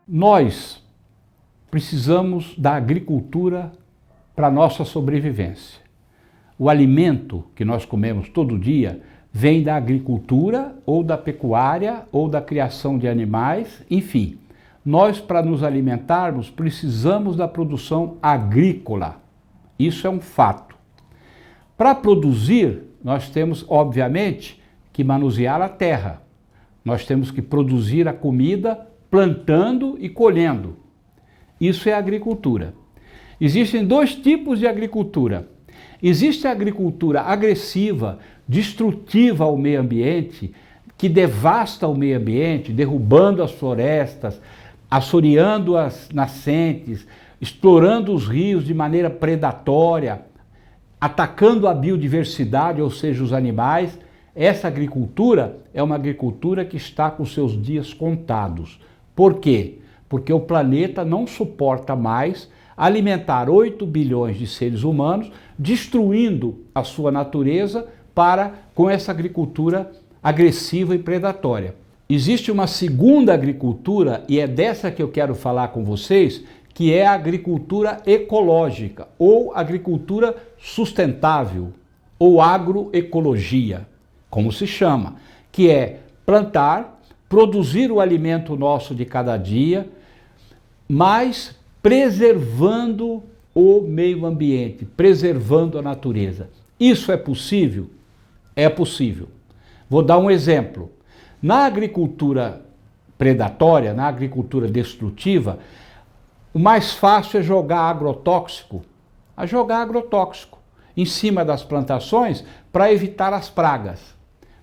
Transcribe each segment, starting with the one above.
Nós precisamos da agricultura para a nossa sobrevivência. O alimento que nós comemos todo dia vem da agricultura ou da pecuária ou da criação de animais, enfim. Nós, para nos alimentarmos, precisamos da produção agrícola. Isso é um fato. Para produzir, nós temos, obviamente, que manusear a terra. Nós temos que produzir a comida plantando e colhendo. Isso é agricultura. Existem dois tipos de agricultura. Existe a agricultura agressiva, destrutiva ao meio ambiente, que devasta o meio ambiente, derrubando as florestas, assoreando as nascentes, explorando os rios de maneira predatória, atacando a biodiversidade, ou seja, os animais. Essa agricultura é uma agricultura que está com seus dias contados. Por quê? Porque o planeta não suporta mais alimentar 8 bilhões de seres humanos, destruindo a sua natureza com essa agricultura agressiva e predatória. Existe uma segunda agricultura, e é dessa que eu quero falar com vocês, que é a agricultura ecológica, ou agricultura sustentável, ou agroecologia, como se chama, que é plantar, produzir o alimento nosso de cada dia, mas preservando o meio ambiente, preservando a natureza. Isso é possível? É possível. Vou dar um exemplo. Na agricultura predatória, na agricultura destrutiva, o mais fácil é jogar agrotóxico em cima das plantações para evitar as pragas.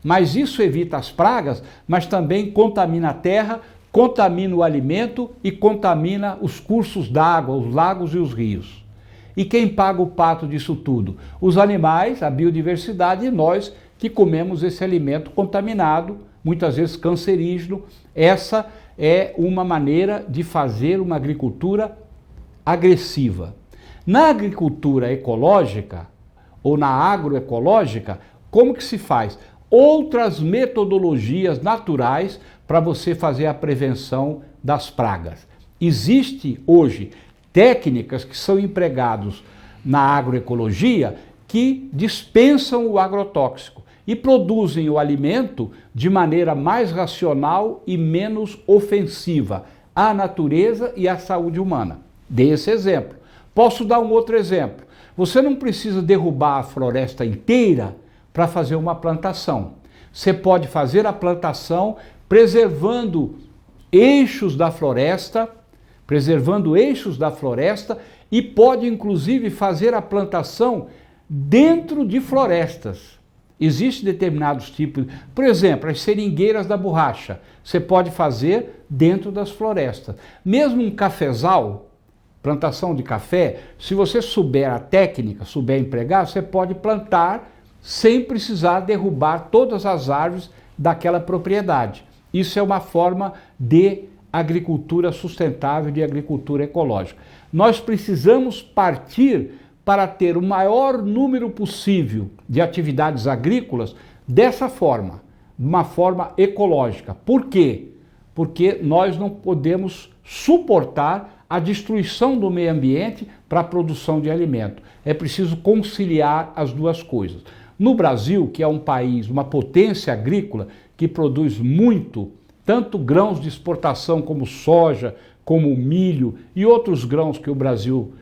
Mas isso evita as pragas, mas também contamina a terra, contamina o alimento e contamina os cursos d'água, os lagos e os rios. E quem paga o pato disso tudo? Os animais, a biodiversidade e nós que comemos esse alimento contaminado, muitas vezes cancerígeno. Essa é uma maneira de fazer uma agricultura agressiva. Na agricultura ecológica ou na agroecológica, como que se faz? Outras metodologias naturais para você fazer a prevenção das pragas. Existe hoje técnicas que são empregadas na agroecologia que dispensam o agrotóxico e produzem o alimento de maneira mais racional e menos ofensiva à natureza e à saúde humana. Dei esse exemplo. Posso dar um outro exemplo. Você não precisa derrubar a floresta inteira para fazer uma plantação. Você pode fazer a plantação preservando eixos da floresta, e pode inclusive fazer a plantação dentro de florestas. Existem determinados tipos, por exemplo, as seringueiras da borracha, você pode fazer dentro das florestas. Mesmo um cafezal, plantação de café, se você souber a técnica, souber empregar, você pode plantar sem precisar derrubar todas as árvores daquela propriedade. Isso é uma forma de agricultura sustentável, de agricultura ecológica. Nós precisamos partir para ter o maior número possível de atividades agrícolas dessa forma, de uma forma ecológica. Por quê? Porque nós não podemos suportar a destruição do meio ambiente para a produção de alimento. É preciso conciliar as duas coisas. No Brasil, que é um país, uma potência agrícola, que produz muito, tanto grãos de exportação como soja, como milho e outros grãos que o Brasil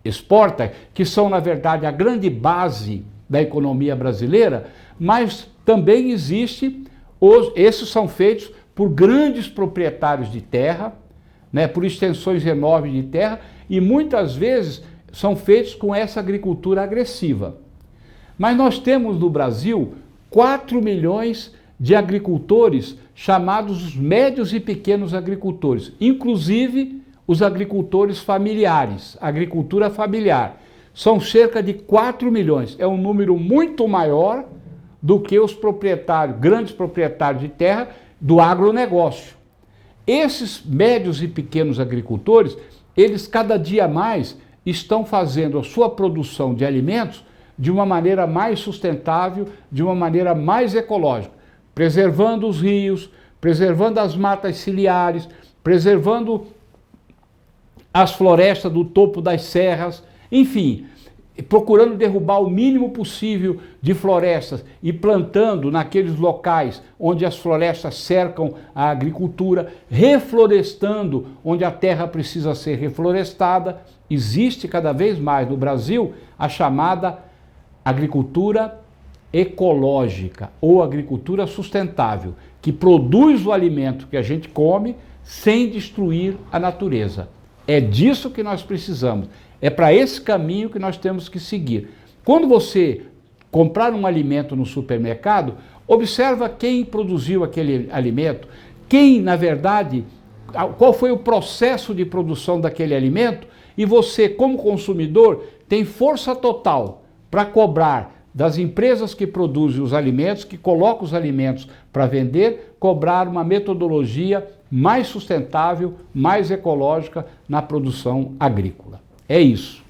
exporta, que são, na verdade, a grande base da economia brasileira, mas também esses são feitos por grandes proprietários de terra, por extensões enormes de terra, e muitas vezes são feitos com essa agricultura agressiva. Mas nós temos no Brasil 4 milhões de agricultores chamados os médios e pequenos agricultores, inclusive os agricultores familiares, agricultura familiar. São cerca de 4 milhões, é um número muito maior do que os proprietários, grandes proprietários de terra do agronegócio. Esses médios e pequenos agricultores, eles cada dia mais estão fazendo a sua produção de alimentos de uma maneira mais sustentável, de uma maneira mais ecológica, preservando os rios, preservando as matas ciliares, preservando as florestas do topo das serras, enfim, procurando derrubar o mínimo possível de florestas e plantando naqueles locais onde as florestas cercam a agricultura, reflorestando onde a terra precisa ser reflorestada. Existe cada vez mais no Brasil a chamada agricultura ecológica ou agricultura sustentável, que produz o alimento que a gente come sem destruir a natureza. É disso que nós precisamos. É para esse caminho que nós temos que seguir. Quando você comprar um alimento no supermercado, observa quem produziu aquele alimento, quem, na verdade, qual foi o processo de produção daquele alimento, e você, como consumidor, tem força total para cobrar das empresas que produzem os alimentos, que colocam os alimentos para vender, cobrar uma metodologia mais sustentável, mais ecológica na produção agrícola. É isso.